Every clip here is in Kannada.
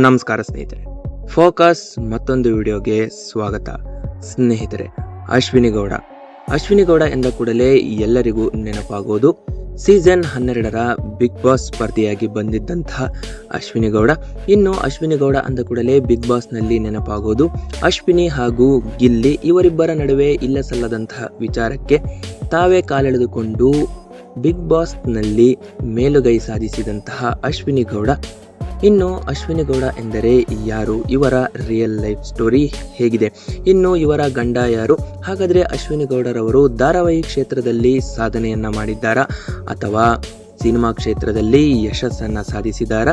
ನಮಸ್ಕಾರ ಸ್ನೇಹಿತರೆ, ಫೋಕಸ್ ಮತ್ತೊಂದು ವಿಡಿಯೋಗೆ ಸ್ವಾಗತ. ಸ್ನೇಹಿತರೆ, ಅಶ್ವಿನಿ ಗೌಡ ಎಂದ ಕೂಡಲೇ ಎಲ್ಲರಿಗೂ ನೆನಪಾಗೋದು ಸೀಸನ್ 12ರ ಬಿಗ್ ಬಾಸ್ ಸ್ಪರ್ಧಿಯಾಗಿ ಬಂದಿದ್ದಂತಹ ಅಶ್ವಿನಿ ಗೌಡ. ಇನ್ನು ಅಶ್ವಿನಿ ಗೌಡ ಅಂದ ಕೂಡಲೇ ಬಿಗ್ ಬಾಸ್ ನಲ್ಲಿ ನೆನಪಾಗೋದು ಅಶ್ವಿನಿ ಹಾಗೂ ಗಿಲ್ಲಿ ಇವರಿಬ್ಬರ ನಡುವೆ ಇಲ್ಲ ಸಲ್ಲದಂತಹ ವಿಚಾರಕ್ಕೆ ತಾವೇ ಕಾಲೆಳೆದುಕೊಂಡು ಬಿಗ್ ಬಾಸ್ ನಲ್ಲಿ ಮೇಲುಗೈ ಸಾಧಿಸಿದಂತಹ ಅಶ್ವಿನಿ ಗೌಡ. ಇನ್ನು ಅಶ್ವಿನಿ ಗೌಡ ಎಂದರೆ ಯಾರು, ಇವರ ರಿಯಲ್ ಲೈಫ್ ಸ್ಟೋರಿ ಹೇಗಿದೆ, ಇನ್ನು ಇವರ ಗಂಡ ಯಾರು, ಹಾಗಾದರೆ ಅಶ್ವಿನಿ ಗೌಡರವರು ಧಾರಾವಾಹಿ ಕ್ಷೇತ್ರದಲ್ಲಿ ಸಾಧನೆಯನ್ನ ಮಾಡಿದ್ದಾರಾ ಅಥವಾ ಸಿನಿಮಾ ಕ್ಷೇತ್ರದಲ್ಲಿ ಯಶಸ್ಸನ್ನ ಸಾಧಿಸಿದಾರ,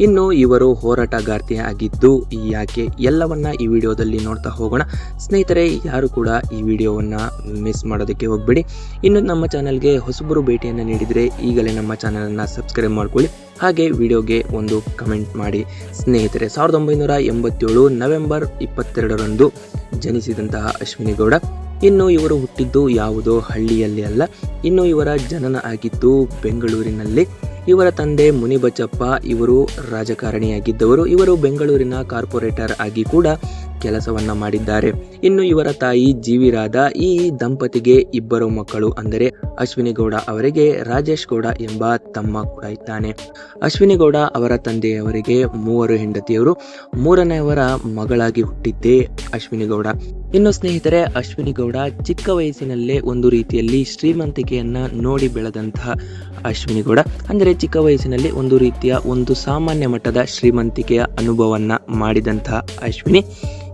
ಇನ್ನು ಇವರು ಹೋರಾಟಗಾರ್ತಿ ಆಗಿದ್ದು ಯಾಕೆ, ಎಲ್ಲವನ್ನ ಈ ವಿಡಿಯೋದಲ್ಲಿ ನೋಡ್ತಾ ಹೋಗೋಣ. ಸ್ನೇಹಿತರೆ, ಯಾರು ಕೂಡ ಈ ವಿಡಿಯೋವನ್ನ ಮಿಸ್ ಮಾಡೋದಕ್ಕೆ ಹೋಗ್ಬೇಡಿ. ಇನ್ನು ನಮ್ಮ ಚಾನಲ್ಗೆ ಹೊಸಬರು ಭೇಟಿಯನ್ನು ನೀಡಿದರೆ ಈಗಲೇ ನಮ್ಮ ಚಾನಲನ್ನು ಸಬ್ಸ್ಕ್ರೈಬ್ ಮಾಡ್ಕೊಳ್ಳಿ, ಹಾಗೆ ವಿಡಿಯೋಗೆ ಒಂದು ಕಮೆಂಟ್ ಮಾಡಿ. ಸ್ನೇಹಿತರೆ, 1987 ನವೆಂಬರ್ 22ರಂದು ಜನಿಸಿದಂತಹ ಅಶ್ವಿನಿ ಗೌಡ. ಇನ್ನು ಇವರು ಹುಟ್ಟಿದ್ದು ಯಾವುದೋ ಹಳ್ಳಿಯಲ್ಲಿ ಅಲ್ಲ, ಇನ್ನು ಇವರ ಜನನ ಆಗಿದ್ದು ಬೆಂಗಳೂರಿನಲ್ಲಿ. ಇವರ ತಂದೆ ಮುನಿಬಚ್ಚಪ್ಪ ಇವರು ರಾಜಕಾರಣಿಯಾಗಿದ್ದವರು. ಇವರು ಬೆಂಗಳೂರಿನ ಕಾರ್ಪೊರೇಟರ್ ಆಗಿ ಕೂಡ ಕೆಲಸವನ್ನ ಮಾಡಿದ್ದಾರೆ. ಇನ್ನು ಇವರ ತಾಯಿ ಜೀವಿರಾದ. ಈ ದಂಪತಿಗೆ ಇಬ್ಬರು ಮಕ್ಕಳು, ಅಂದರೆ ಅಶ್ವಿನಿ ಗೌಡ ಅವರಿಗೆ ರಾಜೇಶ್ ಗೌಡ ಎಂಬ ತಮ್ಮ ಕೂಡ ಇದ್ದಾನೆ. ಅಶ್ವಿನಿ ಗೌಡ ಅವರ ತಂದೆಯವರಿಗೆ 3 ಹೆಂಡತಿಯರು, 3ನೇಯವರ ಮಗಳಾಗಿ ಹುಟ್ಟಿದ್ದೇ ಅಶ್ವಿನಿ ಗೌಡ. ಇನ್ನು ಸ್ನೇಹಿತರೆ, ಅಶ್ವಿನಿ ಗೌಡ ಚಿಕ್ಕ ವಯಸ್ಸಿನಲ್ಲೇ ಒಂದು ರೀತಿಯಲ್ಲಿ ಶ್ರೀಮಂತಿಕೆಯನ್ನ ನೋಡಿ ಬೆಳೆದಂತಹ ಅಶ್ವಿನಿ ಗೌಡ, ಅಂದರೆ ಚಿಕ್ಕ ವಯಸ್ಸಿನಲ್ಲಿ ಒಂದು ರೀತಿಯ ಒಂದು ಸಾಮಾನ್ಯ ಮಟ್ಟದ ಶ್ರೀಮಂತಿಕೆಯ ಅನುಭವವನ್ನ ಮಾಡಿದಂತಹ ಅಶ್ವಿನಿ.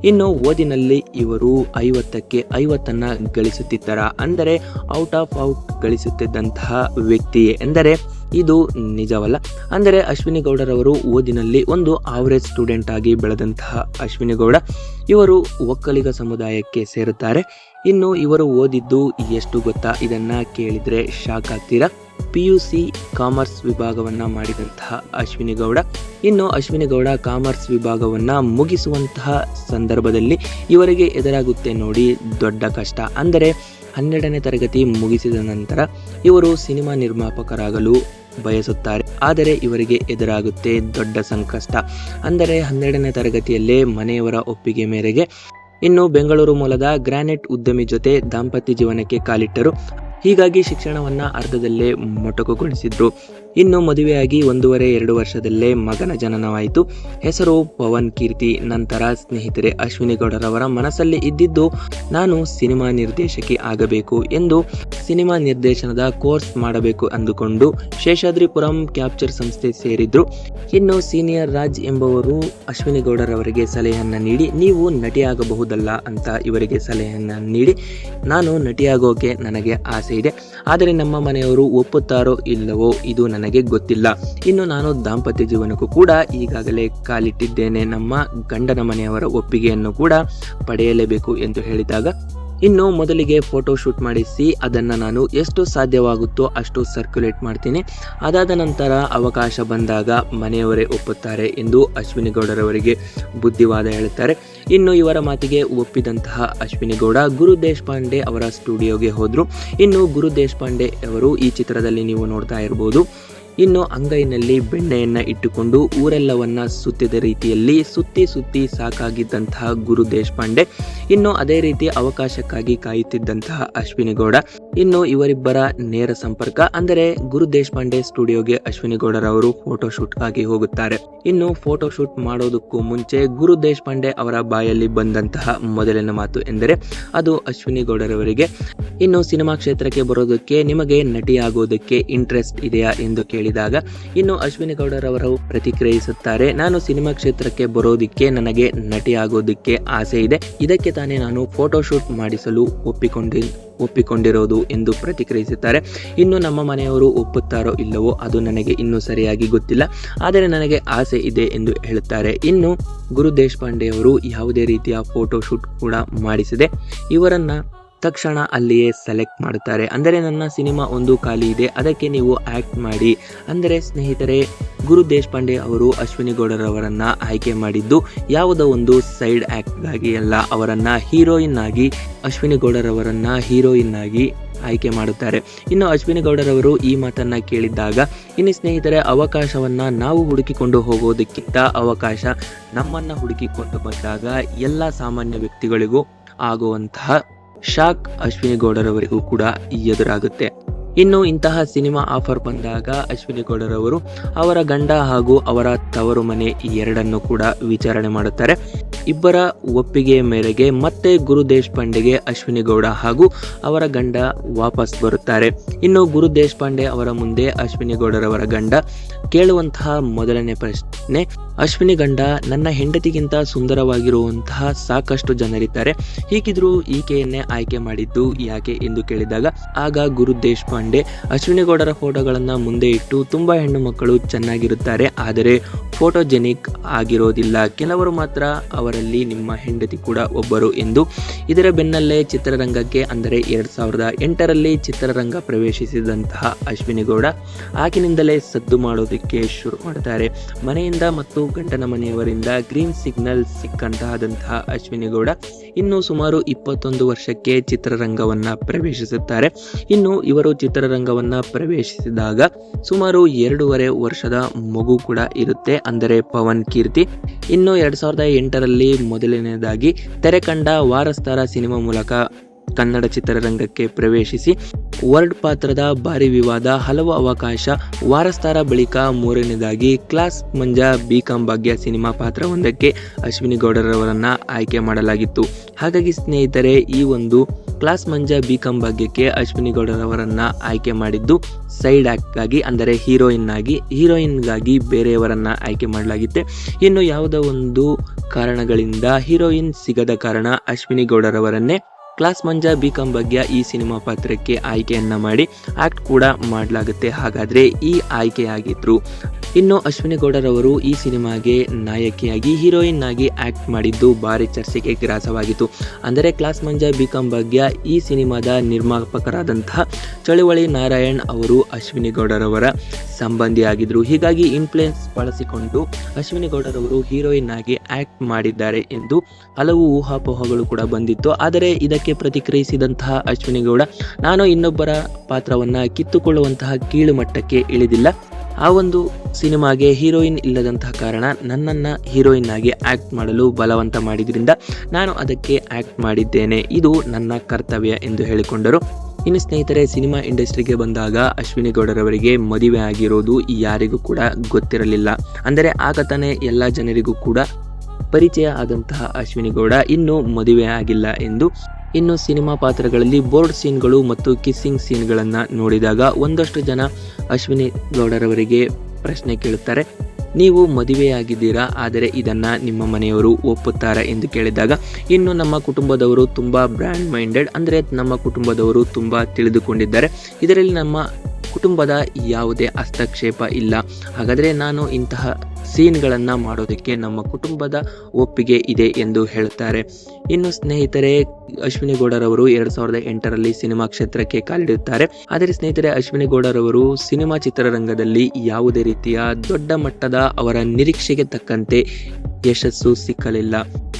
ಇನ್ನು ಓದಿನಲ್ಲಿ ಇವರು 50ಕ್ಕೆ 50 ಗಳಿಸುತ್ತಿದ್ದರ, ಅಂದರೆ ಔಟ್ ಆಫ್ ಔಟ್ ಗಳಿಸುತ್ತಿದ್ದಂತಹ ವ್ಯಕ್ತಿಯೇ ಎಂದರೆ ಇದು ನಿಜವಲ್ಲ. ಅಂದರೆ ಅಶ್ವಿನಿ ಗೌಡರವರು ಓದಿನಲ್ಲಿ ಒಂದು ಆವರೇಜ್ ಸ್ಟೂಡೆಂಟ್ ಆಗಿ ಬೆಳೆದಂತಹ ಅಶ್ವಿನಿ ಗೌಡ ಇವರು ಒಕ್ಕಲಿಗ ಸಮುದಾಯಕ್ಕೆ ಸೇರುತ್ತಾರೆ. ಇನ್ನು ಇವರು ಓದಿದ್ದು ಎಷ್ಟು ಗೊತ್ತಾ, ಇದನ್ನ ಕೇಳಿದ್ರೆ ಶಾಕ್ ಆಗ್ತೀರಾ. PUC ಕಾಮರ್ಸ್ ವಿಭಾಗವನ್ನ ಮಾಡಿದಂತಹ ಅಶ್ವಿನಿ ಗೌಡ. ಇನ್ನು ಅಶ್ವಿನಿ ಗೌಡ ಕಾಮರ್ಸ್ ವಿಭಾಗವನ್ನ ಮುಗಿಸುವಂತಹ ಸಂದರ್ಭದಲ್ಲಿ ಇವರಿಗೆ ಎದುರಾಗುತ್ತೆ ನೋಡಿ ದೊಡ್ಡ ಕಷ್ಟ. ಅಂದರೆ 12ನೇ ತರಗತಿ ಮುಗಿಸಿದ ನಂತರ ಇವರು ಸಿನಿಮಾ ನಿರ್ಮಾಪಕರಾಗಲು ಬಯಸುತ್ತಾರೆ, ಆದರೆ ಇವರಿಗೆ ಎದುರಾಗುತ್ತೆ ದೊಡ್ಡ ಸಂಕಷ್ಟ. ಅಂದರೆ 12ನೇ ತರಗತಿಯಲ್ಲೇ ಮನೆಯವರ ಒಪ್ಪಿಗೆ ಮೇರೆಗೆ ಇನ್ನು ಬೆಂಗಳೂರು ಮೂಲದ ಗ್ರಾನೈಟ್ ಉದ್ಯಮಿ ಜೊತೆ ದಾಂಪತ್ಯ ಜೀವನಕ್ಕೆ ಕಾಲಿಟ್ಟರು. ಹೀಗಾಗಿ ಶಿಕ್ಷಣವನ್ನ ಅರ್ಧದಲ್ಲೇ ಮೊಟಕುಗೊಳಿಸಿದ್ರು. ಇನ್ನು ಮದುವೆಯಾಗಿ 1.5-2 ವರ್ಷದಲ್ಲೇ ಮಗನ ಜನನವಾಯಿತು. ಹೆಸರು ಪವನ್ ಕೀರ್ತಿ. ನಂತರ ಸ್ನೇಹಿತರೆ, ಅಶ್ವಿನಿ ಗೌಡರವರ ಮನಸ್ಸಲ್ಲಿ ಇದ್ದಿದ್ದು ನಾನು ಸಿನಿಮಾ ನಿರ್ದೇಶಕಿ ಆಗಬೇಕು ಎಂದು ಸಿನಿಮಾ ನಿರ್ದೇಶನದ ಕೋರ್ಸ್ ಮಾಡಬೇಕು ಅಂದುಕೊಂಡು ಶೇಷಾದ್ರಿಪುರಂ ಕ್ಯಾಪ್ಚರ್ ಸಂಸ್ಥೆ ಸೇರಿದ್ರು. ಇನ್ನು ಸೀನಿಯರ್ ರಾಜ್ ಎಂಬುವರು ಅಶ್ವಿನಿ ಗೌಡರವರಿಗೆ ಸಲಹೆಯನ್ನ ನೀಡಿ, ನೀವು ನಟಿಯಾಗಬಹುದಲ್ಲ ಅಂತ ಇವರಿಗೆ ಸಲಹೆಯನ್ನ ನೀಡಿ, ನಾನು ನಟಿಯಾಗೋಕೆ ನನಗೆ ಆಸೆ ಇದೆ, ಆದರೆ ನಮ್ಮ ಮನೆಯವರು ಒಪ್ಪುತ್ತಾರೋ ಇಲ್ಲವೋ ಇದು ನನಗೆ ಗೊತ್ತಿಲ್ಲ. ಇನ್ನು ನಾನು ದಾಂಪತ್ಯ ಜೀವನಕ್ಕೂ ಕೂಡ ಈಗಾಗಲೇ ಕಾಲಿಟ್ಟಿದ್ದೇನೆ, ನಮ್ಮ ಗಂಡನ ಮನೆಯವರ ಒಪ್ಪಿಗೆಯನ್ನು ಕೂಡ ಪಡೆಯಲೇಬೇಕು ಎಂದು ಹೇಳಿದಾಗ, ಇನ್ನು ಮೊದಲಿಗೆ ಫೋಟೋ ಶೂಟ್ ಮಾಡಿಸಿ ಅದನ್ನ ನಾನು ಎಷ್ಟು ಸಾಧ್ಯವಾಗುತ್ತೋ ಅಷ್ಟು ಸರ್ಕ್ಯುಲೇಟ್ ಮಾಡ್ತೀನಿ, ಅದಾದ ನಂತರ ಅವಕಾಶ ಬಂದಾಗ ಮನೆಯವರೇ ಒಪ್ಪುತ್ತಾರೆ ಎಂದು ಅಶ್ವಿನಿ ಗೌಡರವರಿಗೆ ಬುದ್ಧಿವಾದ ಹೇಳುತ್ತಾರೆ. ಇನ್ನು ಇವರ ಮಾತಿಗೆ ಒಪ್ಪಿದಂತಹ ಅಶ್ವಿನಿ ಗೌಡ ಗುರು ದೇಶಪಾಂಡೆ ಅವರ ಸ್ಟುಡಿಯೋಗೆ ಹೋದ್ರು. ಇನ್ನು ಗುರು ದೇಶಪಾಂಡೆ ಅವರು ಈ ಚಿತ್ರದಲ್ಲಿ ನೀವು ನೋಡ್ತಾ ಇರಬಹುದು. ಇನ್ನು ಅಂಗೈನಲ್ಲಿ ಬೆಣ್ಣೆಯನ್ನ ಇಟ್ಟುಕೊಂಡು ಊರೆಲ್ಲವನ್ನ ಸುತ್ತಿದ ರೀತಿಯಲ್ಲಿ ಸುತ್ತಿ ಸಾಕಾಗಿದ್ದಂತಹ ಗುರು ದೇಶಪಾಂಡೆ. ಇನ್ನು ಅದೇ ರೀತಿ ಅವಕಾಶಕ್ಕಾಗಿ ಕಾಯುತ್ತಿದ್ದಂತಹ ಅಶ್ವಿನಿ ಗೌಡ. ಇನ್ನು ಇವರಿಬ್ಬರ ನೇರ ಸಂಪರ್ಕ, ಅಂದರೆ ಗುರು ದೇಶಪಾಂಡೆ ಸ್ಟುಡಿಯೋಗೆ ಅಶ್ವಿನಿ ಗೌಡರವರು ಫೋಟೋ ಶೂಟ್ ಆಗಿ ಹೋಗುತ್ತಾರೆ. ಇನ್ನು ಫೋಟೋ ಶೂಟ್ ಮಾಡೋದಕ್ಕೂ ಮುಂಚೆ ಗುರು ದೇಶಪಾಂಡೆ ಅವರ ಬಾಯಲ್ಲಿ ಬಂದಂತಹ ಮೊದಲನೇ ಮಾತು ಎಂದರೆ ಅದು ಅಶ್ವಿನಿ ಗೌಡರವರಿಗೆ, ಇನ್ನು ಸಿನಿಮಾ ಕ್ಷೇತ್ರಕ್ಕೆ ಬರೋದಕ್ಕೆ ನಿಮಗೆ ನಟಿಯಾಗೋದಕ್ಕೆ ಇಂಟ್ರೆಸ್ಟ್ ಇದೆಯಾ ಎಂದು ಕೇಳಿದಾಗ, ಇನ್ನು ಅಶ್ವಿನಿ ಗೌಡರವರು ಪ್ರತಿಕ್ರಿಯಿಸುತ್ತಾರೆ, ನಾನು ಸಿನಿಮಾ ಕ್ಷೇತ್ರಕ್ಕೆ ಬರೋದಿಕ್ಕೆ ನನಗೆ ನಟಿ ಆಗೋದಕ್ಕೆ ಆಸೆ ಇದೆ, ಇದಕ್ಕೆ ತಾನೇ ನಾನು ಫೋಟೋ ಶೂಟ್ ಮಾಡಿಸಲು ಒಪ್ಪಿಕೊಂಡಿರೋದು ಎಂದು ಪ್ರತಿಕ್ರಿಯಿಸುತ್ತಾರೆ. ಇನ್ನು ನಮ್ಮ ಮನೆಯವರು ಒಪ್ಪುತ್ತಾರೋ ಇಲ್ಲವೋ ಅದು ನನಗೆ ಇನ್ನೂ ಸರಿಯಾಗಿ ಗೊತ್ತಿಲ್ಲ, ಆದರೆ ನನಗೆ ಆಸೆ ಇದೆ ಎಂದು ಹೇಳುತ್ತಾರೆ. ಇನ್ನು ಗುರು ದೇಶಪಾಂಡೆ ಅವರು ಯಾವುದೇ ರೀತಿಯ ಫೋಟೋ ಶೂಟ್ ಕೂಡ ಮಾಡಿಸದೆ ಇವರನ್ನ ತಕ್ಷಣ ಅಲ್ಲಿಯೇ ಸೆಲೆಕ್ಟ್ ಮಾಡುತ್ತಾರೆ. ಅಂದರೆ ನನ್ನ ಸಿನಿಮಾ ಒಂದು ಖಾಲಿ ಇದೆ, ಅದಕ್ಕೆ ನೀವು ಆಕ್ಟ್ ಮಾಡಿ. ಅಂದರೆ ಸ್ನೇಹಿತರೆ, ಗುರು ದೇಶಪಾಂಡೆ ಅವರು ಅಶ್ವಿನಿ ಗೌಡರವರನ್ನ ಆಯ್ಕೆ ಮಾಡಿದ್ದು ಯಾವುದೋ ಒಂದು ಸೈಡ್ ಆಕ್ಟ್ಗಾಗಿ ಅಲ್ಲ, ಅವರನ್ನ ಹೀರೋಯಿನ್ ಆಗಿ, ಅಶ್ವಿನಿ ಗೌಡರವರನ್ನ ಹೀರೋಯಿನ್ ಆಗಿ ಆಯ್ಕೆ ಮಾಡುತ್ತಾರೆ. ಇನ್ನು ಅಶ್ವಿನಿ ಗೌಡರವರು ಈ ಮಾತನ್ನ ಕೇಳಿದ್ದಾಗ, ಇನ್ನು ಸ್ನೇಹಿತರೆ, ಅವಕಾಶವನ್ನ ನಾವು ಹುಡುಕಿಕೊಂಡು ಹೋಗೋದಕ್ಕಿಂತ ಅವಕಾಶ ನಮ್ಮನ್ನ ಹುಡುಕಿಕೊಂಡು ಬಂದಾಗ ಎಲ್ಲ ಸಾಮಾನ್ಯ ವ್ಯಕ್ತಿಗಳಿಗೂ ಆಗುವಂತಹ ಶಾಕ್ ಅಶ್ವಿನಿ ಗೌಡರವರಿಗೂ ಕೂಡ ಎದುರಾಗುತ್ತೆ. ಇನ್ನು ಇಂತಹ ಸಿನಿಮಾ ಆಫರ್ ಬಂದಾಗ ಅಶ್ವಿನಿ ಗೌಡರವರು ಅವರ ಗಂಡ ಹಾಗೂ ಅವರ ತವರು ಮನೆ ಎರಡನ್ನು ಕೂಡ ವಿಚಾರಣೆ ಮಾಡುತ್ತಾರೆ. ಇಬ್ಬರ ಒಪ್ಪಿಗೆ ಮೇರೆಗೆ ಮತ್ತೆ ಗುರು ದೇಶಪಾಂಡೆಗೆ ಅಶ್ವಿನಿ ಗೌಡ ಹಾಗೂ ಅವರ ಗಂಡ ವಾಪಸ್ ಬರುತ್ತಾರೆ. ಇನ್ನು ಗುರು ದೇಶಪಾಂಡೆ ಅವರ ಮುಂದೆ ಅಶ್ವಿನಿ ಗೌಡರವರ ಗಂಡ ಕೇಳುವಂತಹ ಮೊದಲನೇ ಪ್ರಶ್ನೆ, ಅಶ್ವಿನಿ ಗಂಡ, ನನ್ನ ಹೆಂಡತಿಗಿಂತ ಸುಂದರವಾಗಿರುವಂತಹ ಸಾಕಷ್ಟು ಜನರಿದ್ದಾರೆ, ಹೀಗಿದ್ರು ಈಕೆಯನ್ನೇ ಆಯ್ಕೆ ಮಾಡಿದ್ದು ಯಾಕೆ ಎಂದು ಕೇಳಿದಾಗ, ಆಗ ಗುರು ದೇಶಪಾಂಡೆ ಅಶ್ವಿನಿ ಗೌಡರ ಫೋಟೋಗಳನ್ನ ಮುಂದೆ ಇಟ್ಟು, ತುಂಬಾ ಹೆಣ್ಣು ಮಕ್ಕಳು ಚೆನ್ನಾಗಿರುತ್ತಾರೆ, ಆದರೆ ಫೋಟೋಜೆನಿಕ್ ಆಗಿರೋದಿಲ್ಲ, ಕೆಲವರು ಮಾತ್ರ, ಅವರಲ್ಲಿ ನಿಮ್ಮ ಹೆಂಡತಿ ಕೂಡ ಒಬ್ಬರು ಎಂದು. ಇದರ ಬೆನ್ನಲ್ಲೇ ಚಿತ್ರರಂಗಕ್ಕೆ ಅಂದರೆ 2008ರಲ್ಲಿ ಚಿತ್ರರಂಗ ಪ್ರವೇಶಿಸಿದಂತಹ ಅಶ್ವಿನಿ ಗೌಡ ಆಗಿನಿಂದಲೇ ಸದ್ದು ಮಾಡೋದಕ್ಕೆ ಶುರು ಮಾಡುತ್ತಾರೆ. ಮನೆಯಿಂದ ಮತ್ತು ಗಂಡನ ಮನೆಯವರಿಂದ ಗ್ರೀನ್ ಸಿಗ್ನಲ್ ಸಿಕ್ಕಂತಹದಂತಹ ಅಶ್ವಿನಿ ಗೌಡ ಇನ್ನು ಸುಮಾರು 21 ವರ್ಷಕ್ಕೆ ಚಿತ್ರರಂಗವನ್ನ ಪ್ರವೇಶಿಸುತ್ತಾರೆ. ಇನ್ನು ಇವರು ಚಿತ್ರರಂಗವನ್ನ ಪ್ರವೇಶಿಸಿದಾಗ ಸುಮಾರು 2.5 ವರ್ಷದ ಮಗು ಕೂಡ ಇರುತ್ತೆ, ಅಂದರೆ ಪವನ್ ಕೀರ್ತಿ. ಇನ್ನು 2008ರಲ್ಲಿ ಮೊದಲನೇದಾಗಿ ತೆರೆ ಕಂಡ ವಾರಸ್ತಾರ ಸಿನಿಮಾ ಮೂಲಕ ಕನ್ನಡ ಚಿತ್ರರಂಗಕ್ಕೆ ಪ್ರವೇಶಿಸಿ ವರ್ಡ್ ಪಾತ್ರದ ಭಾರಿ ವಿವಾದ, ಹಲವು ಅವಕಾಶ, ವಾರಸ್ತಾರ ಬಳಿಕ ಮೂರನೇದಾಗಿ ಕ್ಲಾಸ್ ಮಂಜಾ ಬಿಕಾಂ ಭಾಗ್ಯ ಸಿನಿಮಾ ಪಾತ್ರವೊಂದಕ್ಕೆ ಅಶ್ವಿನಿ ಗೌಡರವರನ್ನ ಆಯ್ಕೆ ಮಾಡಲಾಗಿತ್ತು. ಹಾಗಾಗಿ ಸ್ನೇಹಿತರೆ, ಈ ಒಂದು ಕ್ಲಾಸ್ ಮಂಜಾ ಬಿಕಾಂ ಭಾಗ್ಯಕ್ಕೆ ಅಶ್ವಿನಿ ಗೌಡರವರನ್ನ ಆಯ್ಕೆ ಮಾಡಿದ್ದು ಸೈಡ್ ಆಕ್ಟ್ ಆಗಿ, ಅಂದರೆ ಹೀರೋಯಿನ್ಗಾಗಿ ಬೇರೆಯವರನ್ನ ಆಯ್ಕೆ ಮಾಡಲಾಗಿತ್ತೆ. ಇನ್ನು ಯಾವುದೋ ಒಂದು ಕಾರಣಗಳಿಂದ ಹೀರೋಯಿನ್ ಸಿಗದ ಕಾರಣ ಅಶ್ವಿನಿ ಗೌಡರವರನ್ನೇ ಕ್ಲಾಸ್ ಮಂಜಾ ಬಿಕಾಂ ಭಾಗ್ಯ ಈ ಸಿನಿಮಾ ಪಾತ್ರಕ್ಕೆ ಆಯ್ಕೆಯನ್ನ ಮಾಡಿ ಆಕ್ಟ್ ಕೂಡ ಮಾಡಲಾಗುತ್ತೆ. ಹಾಗಾದ್ರೆ ಈ ಆಯ್ಕೆಯಾಗಿದ್ರು. ಇನ್ನು ಅಶ್ವಿನಿ ಗೌಡರವರು ಈ ಸಿನಿಮಾಗೆ ನಾಯಕಿಯಾಗಿ ಹೀರೋಯಿನ್ ಆಗಿ ಆಕ್ಟ್ ಮಾಡಿದ್ದು ಭಾರಿ ಚರ್ಚೆಗೆ ಗ್ರಾಸವಾಗಿತ್ತು. ಅಂದರೆ ಕ್ಲಾಸ್ ಮಂಜಾ ಬಿಕಾಂ ಭಾಗ್ಯ ಈ ಸಿನಿಮಾದ ನಿರ್ಮಾಪಕರಾದಂತಹ ಚಳುವಳಿ ನಾರಾಯಣ್ ಅವರು ಅಶ್ವಿನಿ ಗೌಡರವರ ಸಂಬಂಧಿಯಾಗಿದ್ರು. ಹೀಗಾಗಿ ಇನ್ಫ್ಲುಯೆನ್ಸ್ ಬಳಸಿಕೊಂಡು ಅಶ್ವಿನಿ ಗೌಡರವರು ಹೀರೋಯಿನ್ ಆಗಿ ಆಕ್ಟ್ ಮಾಡಿದ್ದಾರೆ ಎಂದು ಹಲವು ಊಹಾಪೋಹಗಳು ಕೂಡ ಬಂದಿತ್ತು. ಆದರೆ ಇದಕ್ಕೆ ಪ್ರತಿಕ್ರಿಯಿಸಿದಂತಹ ಅಶ್ವಿನಿ ಗೌಡ, ನಾನು ಇನ್ನೊಬ್ಬರ ಪಾತ್ರವನ್ನ ಕಿತ್ತುಕೊಳ್ಳುವಂತಹ ಕೀಳು ಮಟ್ಟಕ್ಕೆ ಇಳಿದಿಲ್ಲ, ಆ ಒಂದು ಸಿನಿಮಾಗೆ ಹೀರೋಯಿನ್ ಇಲ್ಲದಂತಹ ಕಾರಣ ನನ್ನನ್ನು ಹೀರೋಯಿನ್ ಆಗಿ ಆಕ್ಟ್ ಮಾಡಲು ಬಲವಂತ ಮಾಡಿದ್ರಿಂದ ನಾನು ಅದಕ್ಕೆ ಆಕ್ಟ್ ಮಾಡಿದ್ದೇನೆ, ಇದು ನನ್ನ ಕರ್ತವ್ಯ ಎಂದು ಹೇಳಿಕೊಂಡರು. ಇನ್ನು ಸ್ನೇಹಿತರೆ, ಸಿನಿಮಾ ಇಂಡಸ್ಟ್ರಿಗೆ ಬಂದಾಗ ಅಶ್ವಿನಿ ಗೌಡರವರಿಗೆ ಮದುವೆ ಆಗಿರೋದು ಯಾರಿಗೂ ಕೂಡ ಗೊತ್ತಿರಲಿಲ್ಲ. ಅಂದರೆ ಆಗ ತಾನೇ ಎಲ್ಲ ಜನರಿಗೂ ಕೂಡ ಪರಿಚಯ ಆದಂತಹ ಅಶ್ವಿನಿ ಗೌಡ ಇನ್ನೂ ಮದುವೆ ಆಗಿಲ್ಲ ಎಂದು. ಇನ್ನು ಸಿನಿಮಾ ಪಾತ್ರಗಳಲ್ಲಿ ಬೋರ್ಡ್ ಸೀನ್ಗಳು ಮತ್ತು ಕಿಸ್ಸಿಂಗ್ ಸೀನ್ಗಳನ್ನು ನೋಡಿದಾಗ ಒಂದಷ್ಟು ಜನ ಅಶ್ವಿನಿ ಗೌಡರವರಿಗೆ ಪ್ರಶ್ನೆ ಕೇಳುತ್ತಾರೆ, ನೀವು ಮದುವೆಯಾಗಿದ್ದೀರಾ, ಆದರೆ ಇದನ್ನು ನಿಮ್ಮ ಮನೆಯವರು ಒಪ್ಪುತ್ತಾರೆ ಎಂದು ಕೇಳಿದಾಗ, ಇನ್ನು ನಮ್ಮ ಕುಟುಂಬದವರು ತುಂಬ ಬ್ರ್ಯಾಂಡ್ ಮೈಂಡೆಡ್, ಅಂದರೆ ನಮ್ಮ ಕುಟುಂಬದವರು ತುಂಬ ತಿಳಿದುಕೊಂಡಿದ್ದಾರೆ, ಇದರಲ್ಲಿ ನಮ್ಮ ಕುಟುಂಬದ ಯಾವುದೇ ಹಸ್ತಕ್ಷೇಪ ಇಲ್ಲ, ಹಾಗಾದರೆ ನಾನು ಇಂತಹ ಸೀನ್ಗಳನ್ನು ಮಾಡೋದಕ್ಕೆ ನಮ್ಮ ಕುಟುಂಬದ ಒಪ್ಪಿಗೆ ಇದೆ ಎಂದು ಹೇಳುತ್ತಾರೆ. ಇನ್ನು ಸ್ನೇಹಿತರೆ, ಅಶ್ವಿನಿ ಗೌಡರವರು 2008ರಲ್ಲಿ ಸಿನಿಮಾ ಕ್ಷೇತ್ರಕ್ಕೆ ಕಾಲಿಡುತ್ತಾರೆ. ಆದರೆ ಸ್ನೇಹಿತರೆ, ಅಶ್ವಿನಿ ಗೌಡರವರು ಸಿನಿಮಾ ಚಿತ್ರರಂಗದಲ್ಲಿ ಯಾವುದೇ ರೀತಿಯ ದೊಡ್ಡ ಮಟ್ಟದ ಅವರ ನಿರೀಕ್ಷೆಗೆ ತಕ್ಕಂತೆ ಯಶಸ್ಸು ಸಿಕ್ಕಲಿಲ್ಲ.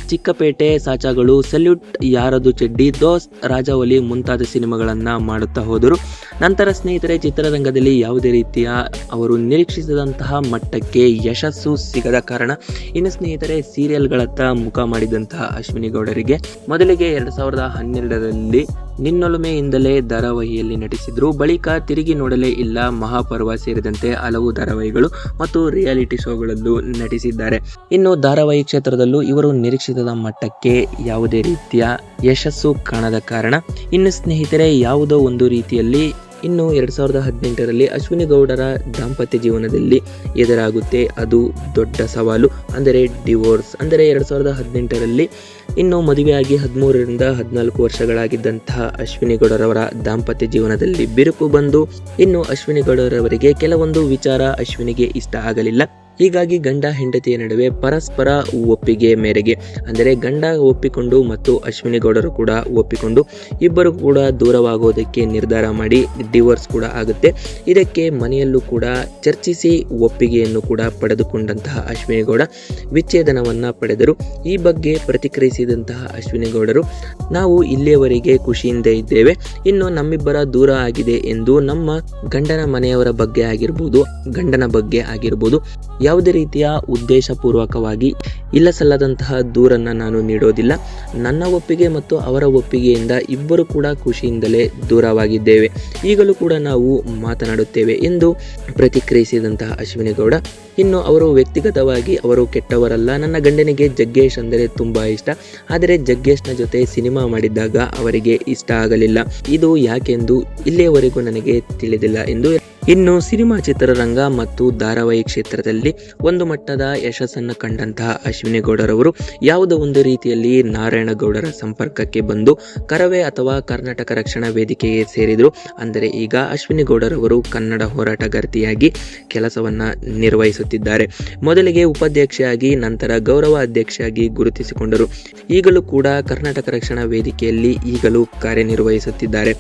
ಚಿಕ್ಕಪೇಟೆ, ಸಾಚಾಗಳು, ಸಲ್ಯೂಟ್, ಯಾರದು ಚಡ್ಡಿ, ದೋಸ್ತ್, ರಾಜಾವಲಿ ಮುಂತಾದ ಸಿನಿಮಾಗಳನ್ನು ಮಾಡುತ್ತಾ ಹೋದರು. ನಂತರ ಸ್ನೇಹಿತರೆ, ಚಿತ್ರರಂಗದಲ್ಲಿ ಯಾವುದೇ ರೀತಿಯ ಅವರು ನಿರೀಕ್ಷಿಸಿದಂತಹ ಮಟ್ಟಕ್ಕೆ ಯಶಸ್ಸು ಸಿಗದ ಕಾರಣ ಇನ್ನು ಸ್ನೇಹಿತರೆ, ಸೀರಿಯಲ್ಗಳತ್ತ ಮುಖ ಮಾಡಿದಂತಹ ಅಶ್ವಿನಿ ಗೌಡರಿಗೆ ಮೊದಲಿಗೆ 2012ರಲ್ಲಿ ನಿನ್ನೊಲುಮೆಯಿಂದಲೇ ಧಾರಾವಾಹಿಯಲ್ಲಿ ನಟಿಸಿದ್ರು. ಬಳಿಕ ತಿರುಗಿ ನೋಡಲೇ ಇಲ್ಲ, ಮಹಾಪರ್ವ ಸೇರಿದಂತೆ ಹಲವು ಧಾರಾವಾಹಿಗಳು ಮತ್ತು ರಿಯಾಲಿಟಿ ಶೋಗಳಲ್ಲೂ ನಟಿಸಿದ್ದಾರೆ. ಇನ್ನು ಧಾರಾವಾಹಿ ಕ್ಷೇತ್ರದಲ್ಲೂ ಇವರು ನಿರೀಕ್ಷಿತ ಮಟ್ಟಕ್ಕೆ ಯಾವುದೇ ರೀತಿಯ ಯಶಸ್ಸು ಕಾಣದ ಕಾರಣ ಇನ್ನು ಸ್ನೇಹಿತರೆ, ಯಾವುದೋ ಒಂದು ರೀತಿಯಲ್ಲಿ ಇನ್ನು 2018ರಲ್ಲಿ ಅಶ್ವಿನಿ ಗೌಡರ ದಾಂಪತ್ಯ ಜೀವನದಲ್ಲಿ ಎದುರಾಗುತ್ತೆ ಅದು ದೊಡ್ಡ ಸವಾಲು, ಅಂದರೆ ಡಿವೋರ್ಸ್. ಅಂದರೆ 2018ರಲ್ಲಿ ಇನ್ನು ಮದುವೆಯಾಗಿ 13ರಿಂದ 14 ವರ್ಷಗಳಾಗಿದ್ದಂತಹ ಅಶ್ವಿನಿ ಗೌಡರವರ ದಾಂಪತ್ಯ ಜೀವನದಲ್ಲಿ ಬಿರುಕು ಬಂದು ಇನ್ನು ಅಶ್ವಿನಿ ಗೌಡರವರಿಗೆ ಕೆಲವೊಂದು ವಿಚಾರ ಅಶ್ವಿನಿಗೆ ಇಷ್ಟ ಆಗಲಿಲ್ಲ. ಹೀಗಾಗಿ ಗಂಡ ಹೆಂಡತಿಯ ನಡುವೆ ಪರಸ್ಪರ ಒಪ್ಪಿಗೆ ಮೇರೆಗೆ ಅಂದರೆ ಗಂಡ ಒಪ್ಪಿಕೊಂಡು ಮತ್ತು ಅಶ್ವಿನಿ ಗೌಡರು ಕೂಡ ಒಪ್ಪಿಕೊಂಡು ಇಬ್ಬರು ಕೂಡ ದೂರವಾಗೋದಕ್ಕೆ ನಿರ್ಧಾರ ಮಾಡಿ ಡಿವೋರ್ಸ್ ಕೂಡ ಆಗುತ್ತೆ. ಇದಕ್ಕೆ ಮನೆಯಲ್ಲೂ ಕೂಡ ಚರ್ಚಿಸಿ ಒಪ್ಪಿಗೆಯನ್ನು ಕೂಡ ಪಡೆದುಕೊಂಡಂತಹ ಅಶ್ವಿನಿ ಗೌಡ ವಿಚ್ಛೇದನವನ್ನ ಪಡೆದರು. ಈ ಬಗ್ಗೆ ಪ್ರತಿಕ್ರಿಯಿಸಿದಂತಹ ಅಶ್ವಿನಿ ಗೌಡರು, ನಾವು ಇಲ್ಲಿಯವರೆಗೆ ಖುಷಿಯಿಂದ ಇದ್ದೇವೆ, ಇನ್ನು ನಮ್ಮಿಬ್ಬರ ದೂರ ಆಗಿದೆ ಎಂದು ನಮ್ಮ ಗಂಡನ ಮನೆಯವರ ಬಗ್ಗೆ ಆಗಿರ್ಬೋದು, ಗಂಡನ ಬಗ್ಗೆ ಆಗಿರ್ಬೋದು ಯಾವುದೇ ರೀತಿಯ ಉದ್ದೇಶಪೂರ್ವಕವಾಗಿ ಇಲ್ಲಸಲ್ಲದಂತಹ ದೂರನ್ನ ನಾನು ನೀಡೋದಿಲ್ಲ. ನನ್ನ ಒಪ್ಪಿಗೆ ಮತ್ತು ಅವರ ಒಪ್ಪಿಗೆಯಿಂದ ಇಬ್ಬರು ಕೂಡ ಖುಷಿಯಿಂದಲೇ ದೂರವಾಗಿದ್ದೇವೆ, ಈಗಲೂ ಕೂಡ ನಾವು ಮಾತನಾಡುತ್ತೇವೆ ಎಂದು ಪ್ರತಿಕ್ರಿಯಿಸಿದಂತಹ ಅಶ್ವಿನಿ ಗೌಡ, ಇನ್ನು ಅವರು ವ್ಯಕ್ತಿಗತವಾಗಿ ಅವರು ಕೆಟ್ಟವರಲ್ಲ, ನನ್ನ ಗಂಡನಿಗೆ ಜಗ್ಗೇಶ್ ಅಂದರೆ ತುಂಬಾ ಇಷ್ಟ, ಆದರೆ ಜಗ್ಗೇಶ್ನ ಜೊತೆ ಸಿನಿಮಾ ಮಾಡಿದ್ದಾಗ ಅವರಿಗೆ ಇಷ್ಟ ಆಗಲಿಲ್ಲ, ಇದು ಯಾಕೆಂದು ಇಲ್ಲಿಯವರೆಗೂ ನನಗೆ ತಿಳಿದಿಲ್ಲ ಎಂದು. ಇನ್ನು ಸಿನಿಮಾ ಚಿತ್ರರಂಗ ಮತ್ತು ಧಾರಾವಾಹಿ ಕ್ಷೇತ್ರದಲ್ಲಿ ಒಂದು ಮಟ್ಟದ ಯಶಸ್ಸನ್ನು ಕಂಡಂತಹ ಅಶ್ವಿನಿ ಗೌಡರವರು ಯಾವುದೋ ಒಂದು ರೀತಿಯಲ್ಲಿ ನಾರಾಯಣಗೌಡರ ಸಂಪರ್ಕಕ್ಕೆ ಬಂದು ಕರವೇ ಅಥವಾ ಕರ್ನಾಟಕ ರಕ್ಷಣಾ ವೇದಿಕೆಗೆ ಸೇರಿದರು. ಅಂದರೆ ಈಗ ಅಶ್ವಿನಿ ಗೌಡರವರು ಕನ್ನಡ ಹೋರಾಟಗಾರ್ತಿಯಾಗಿ ಕೆಲಸವನ್ನ ನಿರ್ವಹಿಸುತ್ತಿದ್ದಾರೆ. ಮೊದಲಿಗೆ ಉಪಾಧ್ಯಕ್ಷೆಯಾಗಿ ನಂತರ ಗೌರವ ಅಧ್ಯಕ್ಷೆಯಾಗಿ ಗುರುತಿಸಿಕೊಂಡರು. ಈಗಲೂ ಕೂಡ ಕರ್ನಾಟಕ ರಕ್ಷಣಾ ವೇದಿಕೆಯಲ್ಲಿ ಈಗಲೂ ಕಾರ್ಯನಿರ್ವಹಿಸುತ್ತಿದ್ದಾರೆ.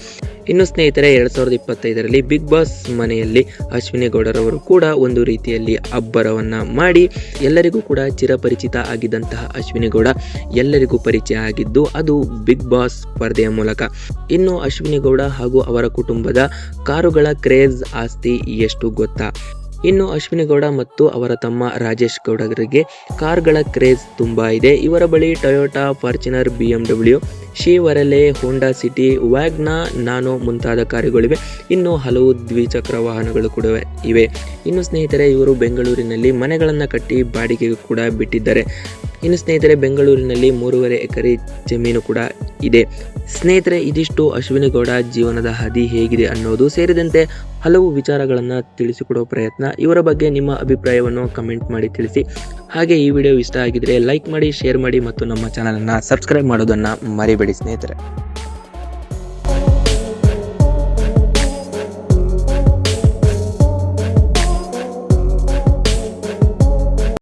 ಇನ್ನು ಸ್ನೇಹಿತರೆ, 2025ರಲ್ಲಿ ಬಿಗ್ ಬಾಸ್ ಮನೆಯಲ್ಲಿ ಅಶ್ವಿನಿ ಗೌಡರವರು ಕೂಡ ಒಂದು ರೀತಿಯಲ್ಲಿ ಅಬ್ಬರವನ್ನ ಮಾಡಿ ಎಲ್ಲರಿಗೂ ಕೂಡ ಚಿರಪರಿಚಿತ ಆಗಿದ್ದಂತಹ ಅಶ್ವಿನಿ ಗೌಡ ಎಲ್ಲರಿಗೂ ಪರಿಚಯ ಆಗಿದ್ದು ಅದು ಬಿಗ್ ಬಾಸ್ ಸ್ಪರ್ಧೆಯ ಮೂಲಕ. ಇನ್ನು ಅಶ್ವಿನಿ ಗೌಡ ಹಾಗೂ ಅವರ ಕುಟುಂಬದ ಕಾರುಗಳ ಕ್ರೇಜ್ ಆಸ್ತಿ ಎಷ್ಟು ಗೊತ್ತಾ? ಇನ್ನು ಅಶ್ವಿನಿ ಗೌಡ ಮತ್ತು ಅವರ ತಮ್ಮ ರಾಜೇಶ್ ಗೌಡರಿಗೆ ಕಾರ್ಗಳ ಕ್ರೇಜ್ ತುಂಬಾ ಇದೆ. ಇವರ ಬಳಿ Toyota, Fortuner, BMW, Chevrolet, Honda City, WagonR, Nano ಮುಂತಾದ ಕಾರುಗಳಿವೆ. ಇನ್ನು ಹಲವು ದ್ವಿಚಕ್ರ ವಾಹನಗಳು ಕೂಡ ಇವೆ. ಇನ್ನು ಸ್ನೇಹಿತರೆ, ಇವರು ಬೆಂಗಳೂರಿನಲ್ಲಿ ಮನೆಗಳನ್ನು ಕಟ್ಟಿ ಬಾಡಿಗೆಗೆ ಕೂಡ ಬಿಟ್ಟಿದ್ದಾರೆ. ಇನ್ನು ಸ್ನೇಹಿತರೆ, ಬೆಂಗಳೂರಿನಲ್ಲಿ 3.5 ಎಕರೆ ಜಮೀನು ಕೂಡ ಇದೆ. ಸ್ನೇಹಿತರೆ, ಇದಿಷ್ಟು ಅಶ್ವಿನಿ ಗೌಡ ಜೀವನದ ಹಾದಿ ಹೇಗಿದೆ ಅನ್ನೋದು ಸೇರಿದಂತೆ ಹಲವು ವಿಚಾರಗಳನ್ನು ತಿಳಿಸಿಕೊಡುವ ಪ್ರಯತ್ನ. ಇವರ ಬಗ್ಗೆ ನಿಮ್ಮ ಅಭಿಪ್ರಾಯವನ್ನು ಕಮೆಂಟ್ ಮಾಡಿ ತಿಳಿಸಿ. ಹಾಗೆ ಈ ವಿಡಿಯೋ ಇಷ್ಟ ಆಗಿದ್ರೆ ಲೈಕ್ ಮಾಡಿ, ಶೇರ್ ಮಾಡಿ ಮತ್ತು ನಮ್ಮ ಚಾನಲನ್ನು ಸಬ್ಸ್ಕ್ರೈಬ್ ಮಾಡೋದನ್ನು ಮರಿಬೇಡಿ ಸ್ನೇಹಿತರೆ.